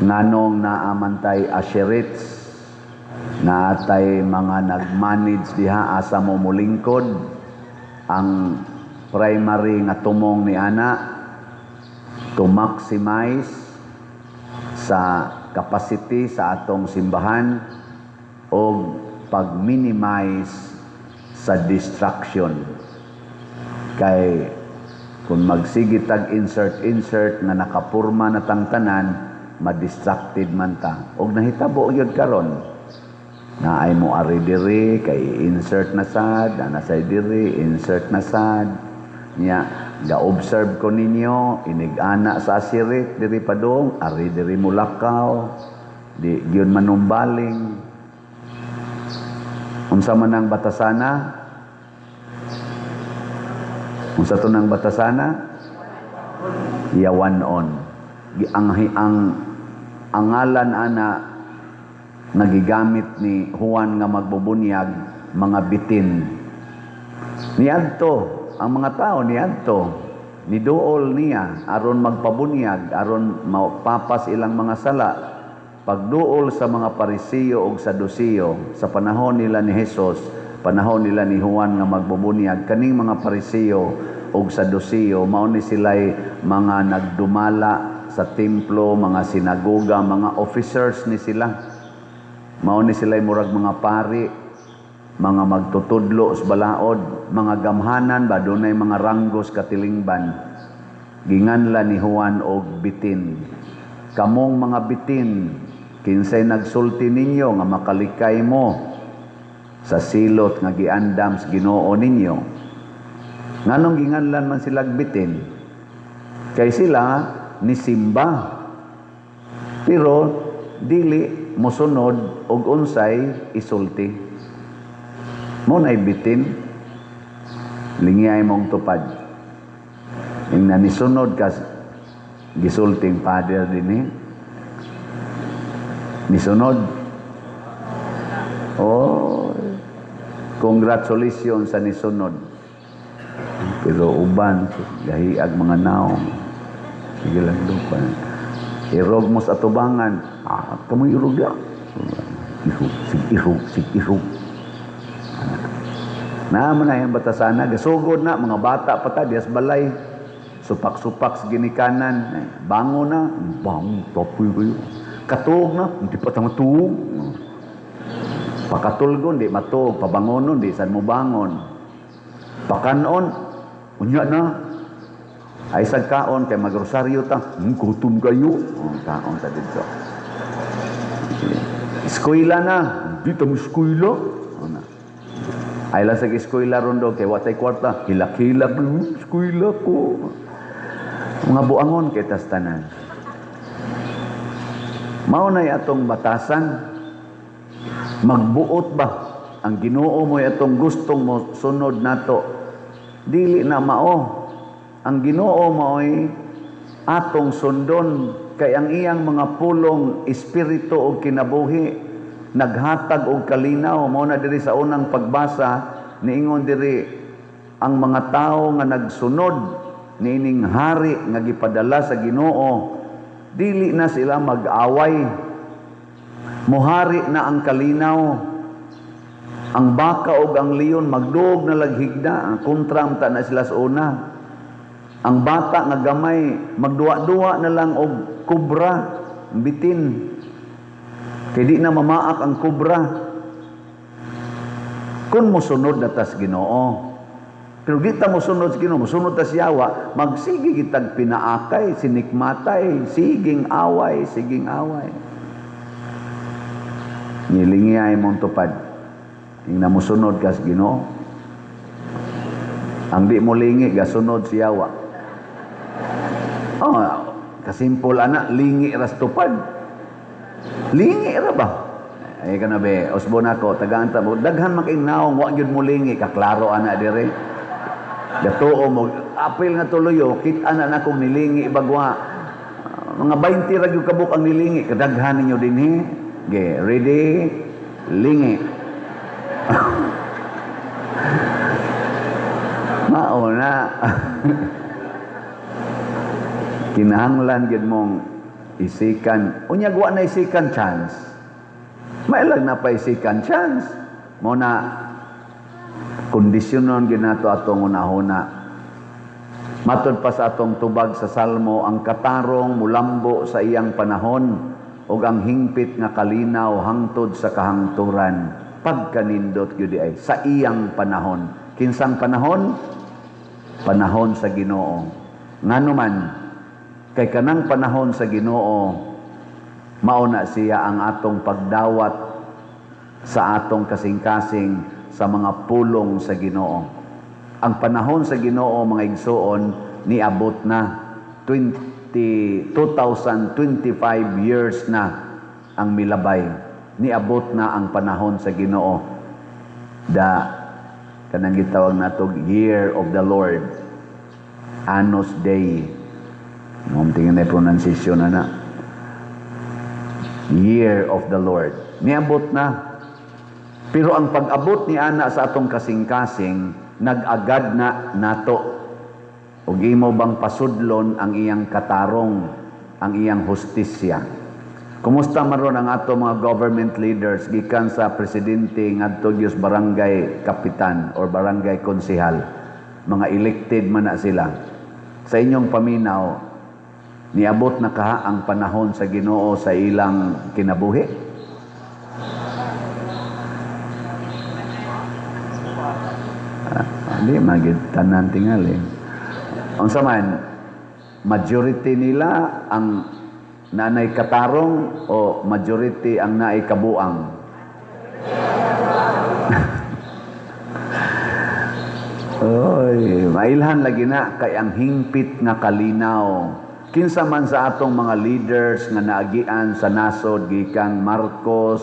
nganong naamantay asherits naatay mga nagmanage diha asa mo mulingkod. Ang primary nga tumong ni ana to maximize sa capacity sa atong simbahan o pag-minimize sa distraction. Kay kung magsigit tag insert nga nakapurma na tangtanan, ma-distracted man ta. Og nahitabo yun karon. Na ay mo ari diri kay insert na sad, ana say diri insert na sad. Nya ga-observe ko ninyo inig-ana sa asirit diri padong, ari diri mulakaw. Di gyud manumbaling. Unsa man ang batasana? Unsa to nang batasana? Yawan on. Ang ngalan ana nagigamit ni Juan nga magbubunyag mga bitin. Niadto ang mga tao niadto niduol niya aron magpabunyag aron mapapas ilang mga sala. Pagduol sa mga Parisiyo ug Sadusiyo sa panahon nila ni Jesus, panahon nila ni Juan nga magbubunyag, kaning mga Parisiyo ug Sadusiyo mao ni sila'y mga nagdumala sa templo, mga sinagoga, mga officers ni sila. Mao ni sila'y murag mga pari, mga magtutudlo sa balaod, mga gamhanan ba dunay mga ranggos katilingban. Ginganla ni Juan og bitin. Kamong mga bitin, kinsay nagsulti ninyo nga makalikay mo sa silot nga giandam sa Ginoo ninyo. Nganong ginganlan man sila bitin? Kay sila ni simba. Pero dili mosunod og unsay isulti. Mo nay bitin lingyay mong tupad. Ing nanisunod ka gisulting father dinhi. Nisunod. Oh, congratulations sa nisunod. Pero uban gahiag mga naong. Sige lang lupa. Irog mo sa atubangan. Kamu irog ya. Sig irog. Naman na yung batasana. Gasugod na, mga bata pa ta, dias balay. Supak-supak sa ginikanan. Bango na. Bango, tapoy kayo. Katuog na, hindi pa tayo matuog. Pakatulgon, di matuog. Pabangonon, di saan mo bangon. Pakanon, unya na. Ay sagkaon, kay magrosaryo ta. Gutom kayo. Kaon ta dito. Eskwela na. Hindi tayo eskwela. Ay lang sa eskwela rondo, kay watay kwarta. Hilak-hilak na, eskwela ko. Mga buangon kay tastanan. Mao na atong batasan. Magbuot ba ang Ginoo mo atong gustong mo sunod nato? Dili na mao. Ang Ginoo mao'y atong sundon kay ang iyang mga pulong espiritu o kinabuhi naghatag og kalinaw. Mao na diri sa unang pagbasa niingon diri ang mga tao nga nagsunod niining hari nga gipadala sa Ginoo dili na sila mag-away. Muhari na ang kalinaw. Ang baka o ang leon magduog na laghigda. Ang kontram ta na sila sa una. Ang bata nga gamay magduwa-duwa na lang og kubra, bitin. Kay di na mamaak ang kubra. Kung mosunod na tas Ginoo. Pero di ta mosunod sa Ginoo, mosunod ta sa Yawa, magsige kitag pinaakay, sinikmatay, siging away, siging away. Nilingiyay mong tupad. Yung namusunod ka sa Ginoo. Ang di mo lingi, gasunod si Yawa. Oh, kasimpol anak, lingi ras tupad. Lingi ra ba? Ay ka na be, osbon ako, tagaan ta mo. Daghan making naong, wag yun mo lingi, kaklaro anak dire. Gatuo mo, apil nga tuloyo, kita na akong nilingi bagwa. Mga 20 ra gyud kabuk ang nilingi, kadaghan ninyo dinhi. Okay, ready? Lingi. Mauna. Kinahanglan gyud mong isikan. Unya wa na isikan chance. Mailag na pa isikan chance. Mo na kondisyonon ginato atong unahuna. Matod pa sa atong tubag sa Salmo, ang katarong mulambo sa iyang panahon ug ang hingpit nga kalinaw hangtod sa kahangturan. Pagkanindot gyud ay sa iyang panahon. Kinsang panahon? Panahon sa Ginoo. Ngano man kay kanang panahon sa Ginoo mauna siya ang atong pagdawat sa atong kasing-kasing sa mga pulong sa Ginoo. Ang panahon sa Ginoo mga igsoon niabot na 2025 years na ang milabay. Niabot na ang panahon sa Ginoo. Kanang gitawag natog Year of the Lord. Anos Dei. Tingnan na pronunciation na. Year of the Lord. Niabot na. Pero ang pag-abot ni ana sa atong kasing-kasing, nag-agad na nato. Ug imo bang pasudlon ang iyang katarong, ang iyang hustisya? Kumusta maron ang ato mga government leaders gikan sa presidente ngadto gyud barangay kapitan or barangay konsehal? Mga elected man na sila. Sa inyong paminaw, niabot na kaha ang panahon sa Ginoo sa ilang kinabuhi? Hindi, magid tanan tingali. Unsa man, majority nila ang nanay katarong o majority ang naay kabuang? Oy, mailhan lagi na kay ang hingpit nga kalinaw. Kinsa man sa atong mga leaders nga naagian sa nasod gikan Marcos,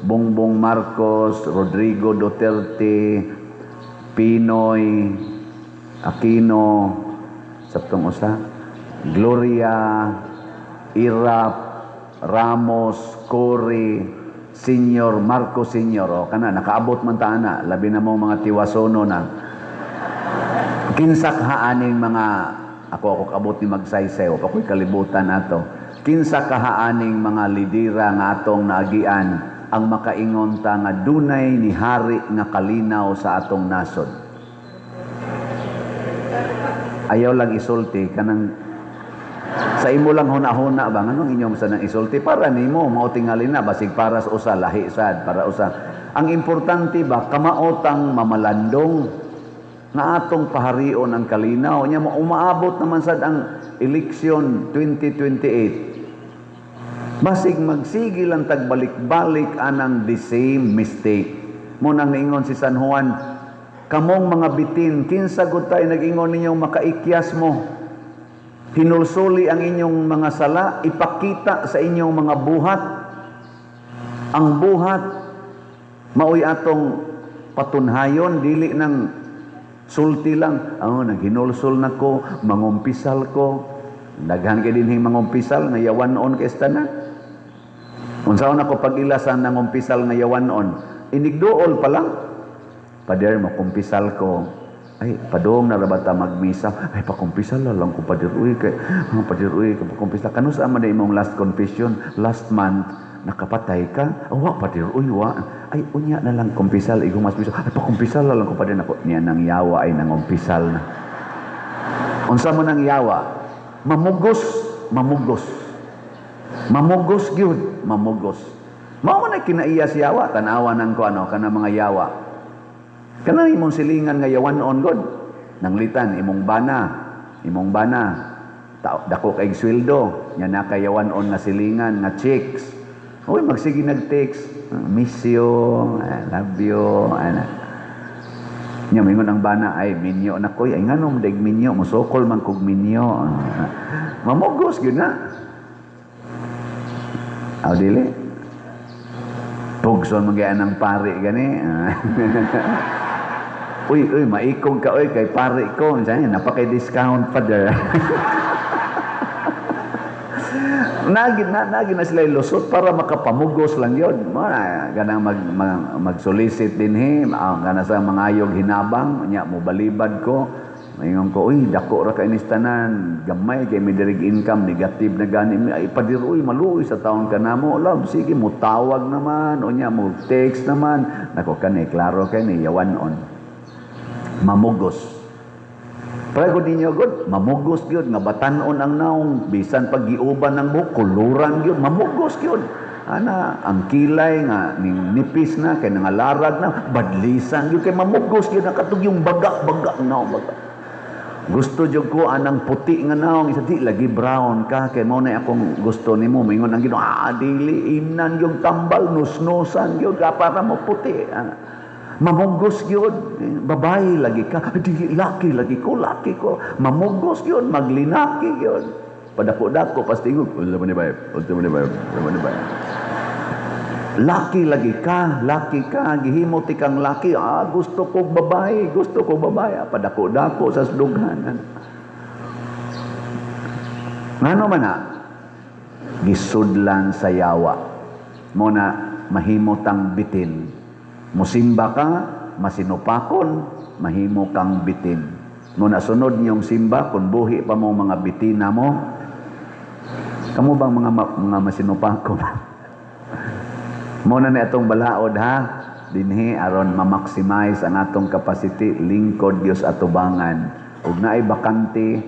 Bongbong Marcos, Rodrigo Duterte, Pinoy, Aquino, saptong usa, Gloria, Irap, Ramos, Cory, Senior, Marcos Senior, o kana nakaabot man ta ana, labi na mo mga tiwasono na. Kinsa kahaaning mga ako kabot ni magsaysay o ako'y kalibutan nato. Kinsa kahaaning mga lidera nga atong naagian ang makaingon ta nga dunay ni hari nga kalinaw sa atong nasod. Ayaw lang isulti kanang sa imo lang huna-huna ba nganong inyong sa nang isulti para nimo mao tingali na basig para sa usa lahi sad para usa. Ang importante ba kamaotang mamalandong nga atong paharion ang kalinaw nya umaabot naman sad ang eleksyon 2028. Basig magsigil ang tagbalik-balik anang the same mistake. Munang niingon si San Juan, kamong mga bitin, kinsa gud tay nag-ingon ninyong makaikyas mo. Hinulsuli ang inyong mga sala, ipakita sa inyong mga buhat. Ang buhat maoy atong patunhayon dili nang sulti lang. Naghinulsol nako, mangumpisal ko. Daghan kay dinhing mangumpisal nga yawanon kay tanan. Unsaon ako pag-ilasan ng umpisal nga yawanon? Inigduol pa lang. Pader mo kumpisal ko. Ay, padong na rabata magmisa. Ay, pakumpisal lang ko pader uy kay pader uy pakumpisal. Kanusa man na imong last confession last month nakapatay ka? Wa pader uy wa. Ay, unya na lang kumpisal igong mas bisa. Ay, pakumpisal lang ko pader nako niya nang yawa ay nang umpisal na. Unsa man ang yawa? Mamugos gyud, mamugos. Mao man kinaiya si yawa, tanawa nang ko kana mga yawa. Kana imong silingan nga yawanon god. Nanglitan imong bana. Dako kay sweldo, nya nakayawanon nga silingan nga chicks. Oy magsige nag-text, miss you, I love you, ana. Nya mingon ang bana ay minyo na koy ay nganom daig minyo musokol man kog minyo. Mamugos gyud na. Aw dili. Pugson magyaan ng pari gani. Uy, maikog ka oy kay pari ko. Diyan napakay discount pa der. Nagin na sila lusot para makapamugos lang yun. Ganang mag-solicit din ganang sa mga ayog hinabang, nya mo balibad ko, Mayon ko, uy, dako ra kay tanan, gamay kay may direct income, negative na gani, ay padiroy maluoy sa taon ka namo. Love, sige mo tawag naman, unya mo text naman. Nako kani klaro kay ni yawan on. Mamugos. Prego ninyo god, mamugos gyud nga batan-on ang naong bisan pag-giuban ng buhok, kuluran gyud, mamugos gyud. Ana, ang kilay nga ning nipis na kay nangalarag na, badlisan gyud kay mamugos gyud nakatug yung baga baga. Gusto jud ko anang puti nga naong isa di lagi brown ka kay mo na akong gusto nimo mingon ang Ginoo dili inan yung tambal nusnusan gyud ka para mo puti. Mamugos gyud babae lagi ka di laki lagi ko mamugos gyud maglinaki gyud padako-dako pastingog unsa man ni bay laki lagi ka, gihimo ti kang laki, gusto ko babae, padako-dako sa sudughanan. Ngano man na, gisudlan sa yawa, mo na mahimo tang bitin. Musimba ka, masinupakon, mahimo kang bitin. Mo na sunod niyong simba, kung buhi pa mo mga bitina mo, kamo bang mga masinupakon? Muna na itong balaod ha, dinhi aron ma-maximize ang atong capacity, lingkod Dios atubangan. Ug naay bakante,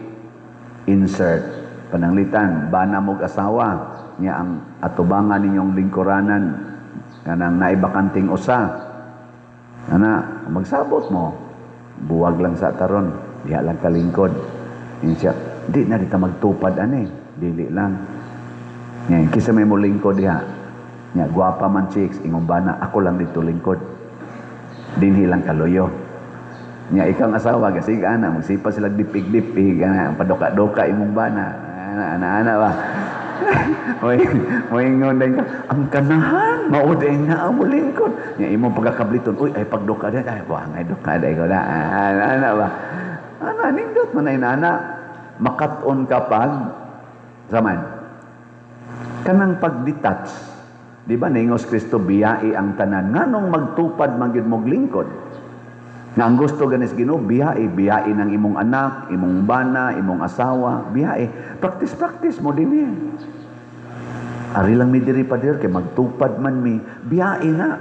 insert. Pananglitan, bana mog asawa, niya ang atubangan ninyong lingkuranan, kanang naay bakanting usa. Ana, magsabot mo, buwag lang sa taron, diha lang kalingkod. Insya, di na dita magtupad ani, dili lang. Ngayon, kisa may mo lingkod diha. Nya guwapa man chicks ingong bana ako lang dito lingkod dinhi lang kaloyo nya ikang asawa kasi ana magsipa sila dipig-dipig ana padoka-doka imong bana ana ba moy ngon ka ang kanahan mauday na mo lingkod nya imong pagkakabliton uy ay pagdoka day ay wangay doka day ko na ana ba ana nindot man ay ana makat-on kapag zaman kanang pag-detach. Di ba ningos Kristo biyai ang tanan nganong magtupad magyud mog lingkod nga ang gusto ganis Ginoo biyai ng imong anak imong bana imong asawa biyai practice mo dinhi ari lang mi diri pa kay magtupad man mi biyai na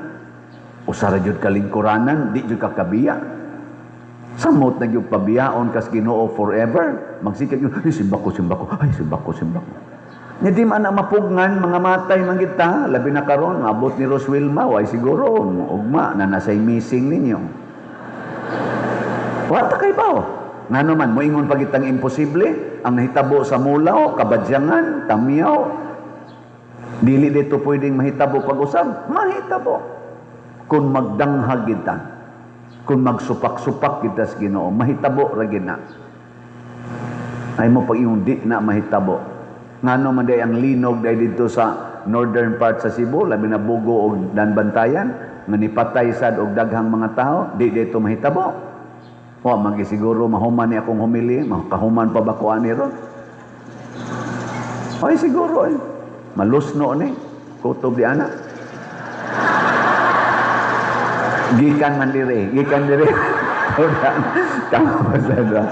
usara jud kalingkuranan di jud ka kabiya samot na gyud pabiyaon kas Ginoo forever magsikag yun simba ko ay simba ko nya di man na mapugnan mga matay man kita labi na karon abot ni Roswilma way siguro ugma na nasay missing ninyo wata kay bao ngano man moingon pagitang imposible ang nahitabo sa mulaw kabadyangan tamiyaw dili dito pwedeng mahitabo pag-usab mahitabo kung magdanghag kita kung magsupak-supak kita sa Ginoo mahitabo ra gid na ay mo pag yung di na mahitabo ngano man day ang linog day dito sa northern part sa Cebu labi na Bugo og Danbantayan nga nipatay sad og daghang mga tao di dito mahitabo wa magisiguro mahuman ni akong humili makahuman pa ba ko ani ron ay siguro malusno ni kutob di ana gikan diri tama sa do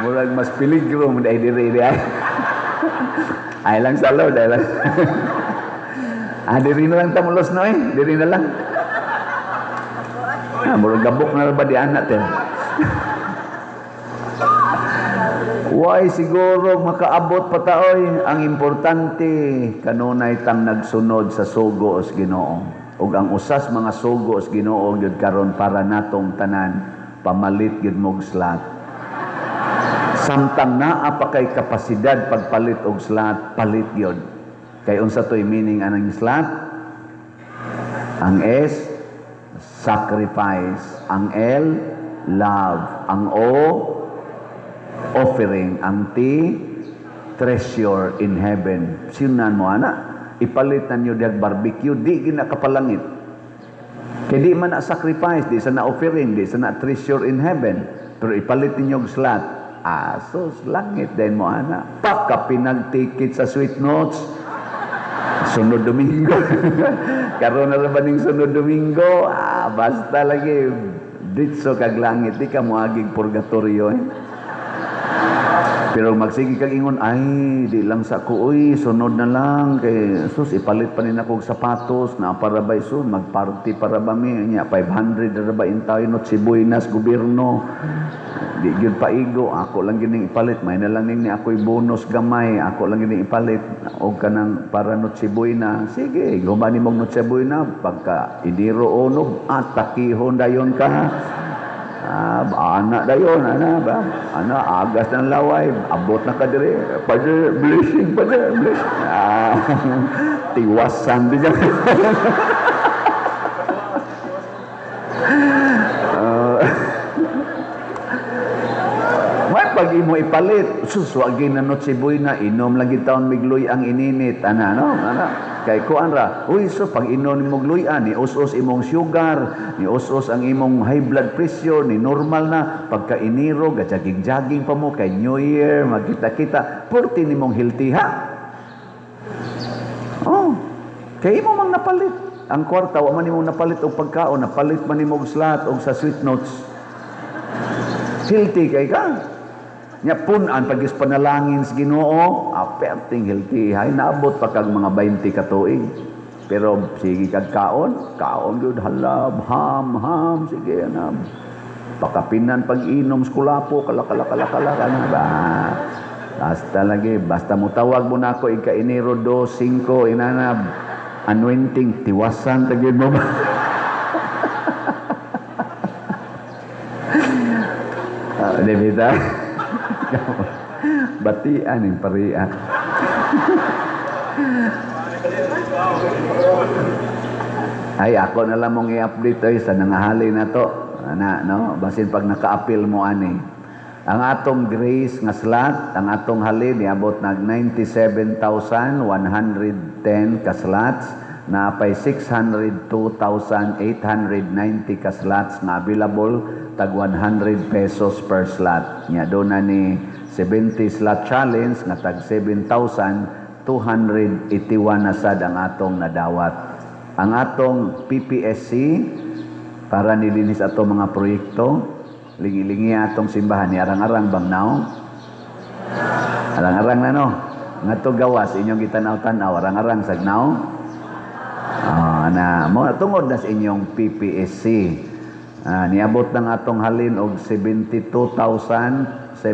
murag mas peligro mo dahil diri ay lang salo dahil lang diri na lang tamulos no diri na lang murag gabok na ba di anak why siguro makaabot pa taoy ang importante kanunay tang nagsunod sa sugo os Ginoo ug ang usas mga sugo os Ginoo gyud karon para natong tanan pamalit gyud mog slot samtang naa pa kay kapasidad pagpalit og slot palit yun kay unsa toy meaning anang slot ang S sacrifice ang L love ang O offering ang T treasure in heaven sinan mo ana ipalit nanyo diag barbecue di ginakapalangit kay di man na sacrifice di sa na offering di sa na treasure in heaven pero ipalit ninyo og slot sus langit din mo ana pagka pinagtikit sa sweet notes sunod Domingo karon na ba ning sunod Domingo Basta lagi ditso kag langit, di ka moagig purgatorio eh. Pero magsige kag ingon, ay, di lang sa ko, uy, sunod na lang, kay sus, ipalit pa rin ako sapatos, na para ba iso, magparty para ba mi, niya, 500 na ba in tayo, not Sibuinas, gobyerno, di yun paigo, ako lang gining ipalit, may na lang ni ako'y bonus gamay, ako lang gining ipalit, o ka ng para not Sibuina, sige, gumani mong not Sibuina, pagka idiro onog, takihon dayon ka, anak dayon, anak ba? Anak, agas ng laway, abot na kadiri, pada blessing, pada blessing. Tiwasan din yan. May pag imo ipalit, suswagi na not Sibuina, inom lagi taon migloy ang ininit, ana, no? Ana. Kay kuan ra, uy, so pag inom mo gluyan, ni us-us imong sugar, ni us-us ang imong high blood pressure, ni normal na, pagka iniro, gajaging-jaging pa mo, kay New Year, magkita-kita, purti ni mong healthy ha. Oh, kay imo mang napalit. Ang kwarta, wa man imong napalit og pagkaon, napalit man imong slot og sa sweet notes. Healthy kay ka. Nya punan pagis panalangin sa Ginoo, aperting healthy hay naabot pa kag mga 20 ka tuig. Pero sige kag kaon gyud halab, ham, sige na. Pakapinan pag-inom skulapo kala na ba. Basta lagi, basta mo tawag mo na ako ika Enero 2, 5 inanab anointing tiwasan tagid mo ba. Debita. Batian yung parian. Ay, ako na lang mong i-update ay sa nangahali na to. Ana, no? Basin pag naka-appeal mo ani. Ang atong grace nga slot, ang atong halin, niabot nag 97,110 ka slots, na pay 602,890 ka slots nga available, tag 100 pesos per slot. Nya do na ni 70 slot challenge nga tag 7,281 na sad ang atong nadawat. Ang atong PPSC para nilinis ato mga proyekto, lingi-lingi atong simbahan ni arang-arang bangnaw. Arang-arang na no. Ngadto gawas inyong gitanaw-tanaw arang-arang sagnaw. Na mo tungod na sa inyong PPSC. Niabot ng atong halin og 72,735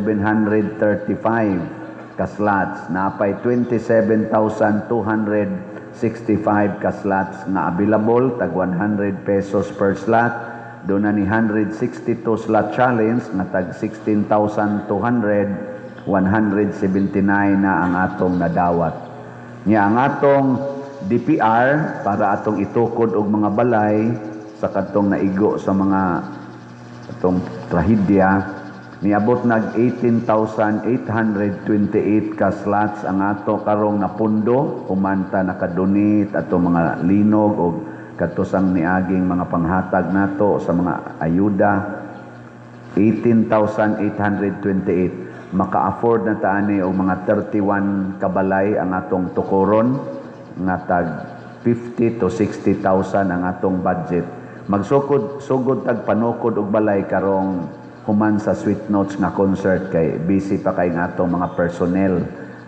ka slots, napay 27,265 ka slots nga available, tag 100 pesos per slot. Doon na ni 162 slot challenge na tag 16,200, 179 na ang atong nadawat. Nya ang atong DPR para atong itukod og mga balay sa katong naigo sa mga atong trahedya, niabot nag 18,828 ka slots ang ato karong napundo, umanta nakadonate atong mga linog og katusang niaging mga panghatag nato sa mga ayuda. 18,828 maka-afford na taani og mga 31 kabalay ang atong tukoron nga tag 50 to 60,000 ang atong budget. Magsugod tag panukod og balay karong human sa Sweet Notes nga concert, kay busy pa kay nga atong mga personnel,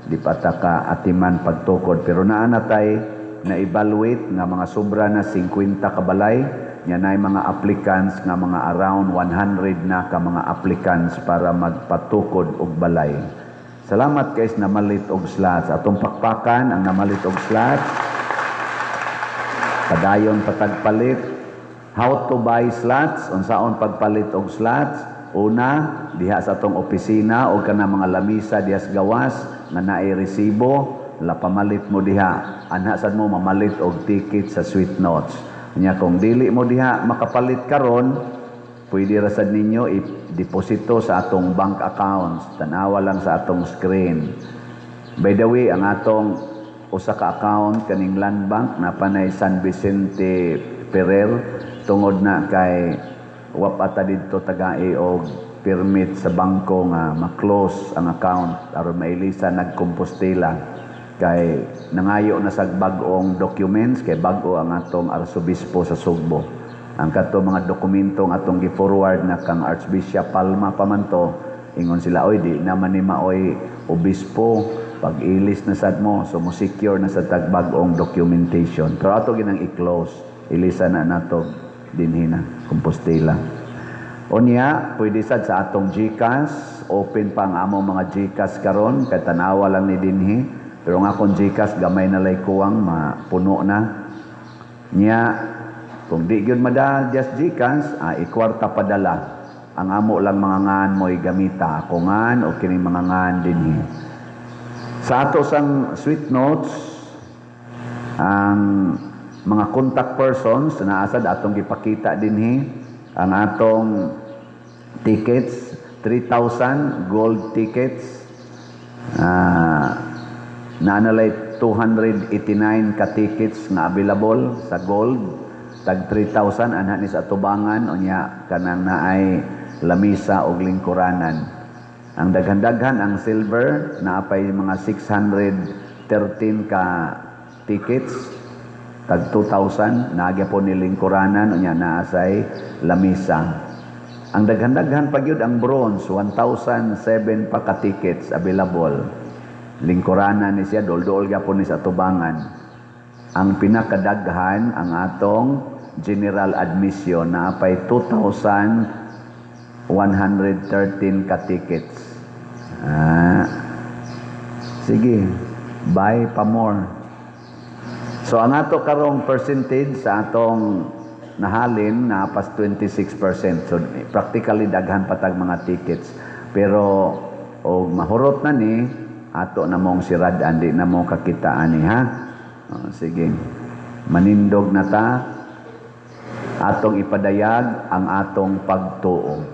di pa ta ka atiman pagtukod, pero naa na tay na-evaluate nga mga sobra na 50 kabalay, nya nay mga applicants nga mga around 100 na ka mga applicants para magpatukod og balay. Salamat guys namalit og slots. Atong pakpakan ang namalit og slots. Padayon patagpalit. How to buy slots, unsaon pagpalit og slots. Una, diha sa atong opisina o kana mga lamisa diha sa gawas nga naay resibo, pamalit mo diha. Anha sad mo mamalit og ticket sa Sweet Notes. Nya kung dili mo diha makapalit karon, pwede ra sad ninyo i-deposito sa atong bank accounts. Tanawa lang sa atong screen. By the way, ang atong usa ka account kaning Land Bank na panay San Vicente Ferrer, tungod na kay wapata didto tagai og permit sa bangko nga ma-close ang account aron mailisa nagkompostela. Kay nangayo na sa bag-ong documents, kay bag-o ang atong arsobispo sa Sugbo. Ang kato mga dokumentong atong gi-forward na kang Archbishop Palma pamanto, ingon sila, oy, di naman ni maoy obispo, pag-ilis na sad mo, so mo secure na sa tagbagong documentation. Pero ato ginang i-close, ilisa na nato dinhi na, Compostela. Unya, pwede sad sa atong GCash, open pa ang among mga GCash karon, kay tanawa lang ni dinhi. Pero ang akong GCash, gamay na lay kuwang, mapuno na. Nya, kung di gyud madal just GCash, ikwarta padala. Ang amo lang mga ngan mo'y gamita. Ako ngan o kining mga ngan dinhi. Sa ato sang sweet notes, ang mga contact persons na asad atong gipakita dinhi, ang atong tickets, 3,000 gold tickets, naanalay 289 ka tickets nga available sa gold, tag 3,000 anha ni sa atubangan, unya kanang naay lamisa og lingkuranan. Ang daghan-daghan ang silver, naapay mga 613 ka tickets, tag 2,000, naagya po ni lingkuranan, unya naasay lamisa. Ang daghan-daghan pagyud ang bronze, 1,007 pa ka tickets available. Lingkuranan ni siya, dol-dol gyapon ni sa tubangan. Ang pinakadaghan ang atong general admission na apay 2,113 ka tickets. Sige, buy pa more. So ang ato karong percentage sa atong nahalin na pas 26%. So practically daghan patag mga tickets. Pero og mahurot na ni ato na mong siradan, di na mo kakitaan ni ha. Sige. Manindog na ta, atong ipadayag ang atong pagtuo.